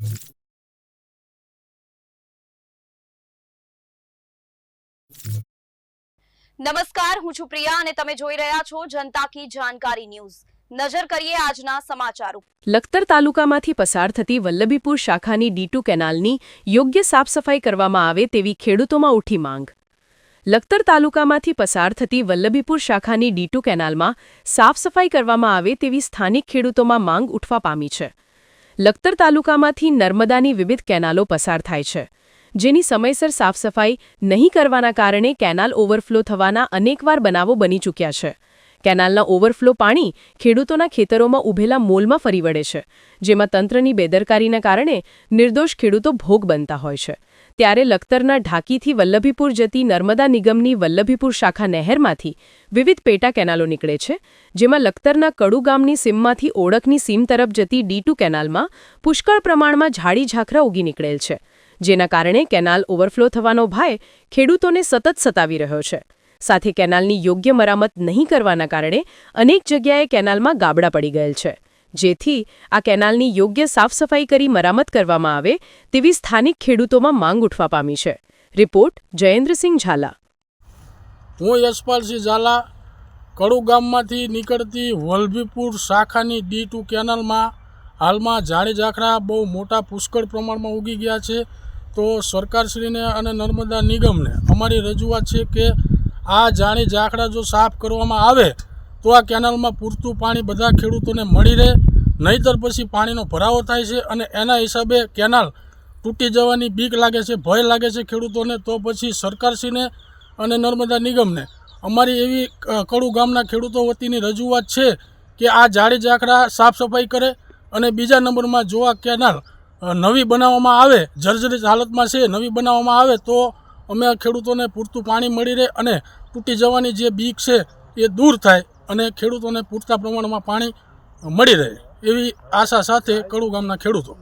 નમસ્કાર, હું છું પ્રિયા અને તમે જોઈ રહ્યા છો જનતા કી જાણકારી ન્યૂઝ। નજર કરીએ આજના સમાચારો। લખતર તાલુકામાંથી પસાર થતી વલ્લભીપુર શાખાની D2 કેનાલની યોગ્ય સાફસફાઈ કરવામાં આવે તેવી ખેડૂતોમાં ઉઠી માંગ। લખતર તાલુકામાંથી પસાર થતી વલ્લભીપુર શાખાની D2 કેનાલમાં સાફસફાઈ કરવામાં આવે તેવી સ્થાનિક ખેડૂતોમાં માંગ ઉઠવા પામી છે। લખતર તાલુકામાંથી નર્મદાની વિવિધ કેનાલો પસાર થાય છે, જેની સમયસર સાફસફાઈ નહીં કરવાના કારણે કેનાલ ઓવરફ્લો થવાના અનેકવાર બનાવો બની ચૂક્યા છે। કેનાલના ઓવરફ્લો પાણી ખેડૂતોના ખેતરોમાં ઉભેલા મોલમાં ફરી વળે છે, જેમાં તંત્રની બેદરકારીના કારણે નિર્દોષ ખેડૂતો ભોગ બનતા હોય છે। ત્યારે લખતરના ઢાકીથી વલ્લભીપુર જતી નર્મદા નિગમની વલ્લભીપુર શાખા નહેરમાંથી વિવિધ પેટા કેનાલો નીકળે છે, જેમાં લખતરના કડુ ગામની સીમમાંથી ઓળખની સીમ તરફ જતી D2 કેનાલમાં પુષ્કળ પ્રમાણમાં ઝાડી ઝાખરા ઉગી નીકળેલ છે, જેના કારણે કેનાલ ઓવરફ્લો થવાનો ભય ખેડૂતોને સતત સતાવી રહ્યો છે। સાથે કેનાલની યોગ્ય મરામત નહીં કરવાના કારણે અનેક જગ્યાએ કેનાલમાં ગાબડા પડી ગયેલ છે, જેથી આ કેનાલની યોગ્ય સાફસફાઈ કરી મરામત કરવામાં આવે તેવી સ્થાનિક ખેડૂતોમાં માંગ ઉઠવા પામી છે। રિપોર્ટ જયેન્દ્રસિંહ ઝાલા। હું યશપાલસિંહ ઝાલા કડુ ગામમાંથી નીકળતી વલ્લભીપુર શાખાની D2 કેનાલમાં હાલમાં ઝાડી ઝાખરા બહુ મોટા પુષ્કળ પ્રમાણમાં ઉગી ગયા છે। તો સરકારશ્રીને અને નર્મદા નિગમને અમારી રજૂઆત છે કે આ ઝાડી ઝાખરા જો સાફ કરવામાં આવે તો આ કેનાલમાં પૂરતું પાણી બધા ખેડૂતોને મળી રહે, નહીંતર પછી પાણીનો ભરાવો થાય છે અને એના હિસાબે કેનાલ તૂટી જવાની બીક લાગે છે, ભય લાગે છે ખેડૂતોને। તો પછી સરકારશ્રીને અને નર્મદા નિગમને અમારી એવી કડુ ગામના ખેડૂતો વતીની રજૂઆત છે કે આ ઝાડી ઝાખરા સાફ સફાઈ કરે અને બીજા નંબરમાં જો આ કેનાલ નવી બનાવવામાં આવે, જર્જરિત હાલતમાં છે, નવી બનાવવામાં આવે તો અમે ખેડૂતોને પૂરતું પાણી મળી રહે અને તૂટી જવાની જે બીક છે એ દૂર થાય અને ખેડૂતોને પૂરતા પ્રમાણમાં પાણી મળી રહે એવી આશા સાથે કડુ ગામના ખેડૂતો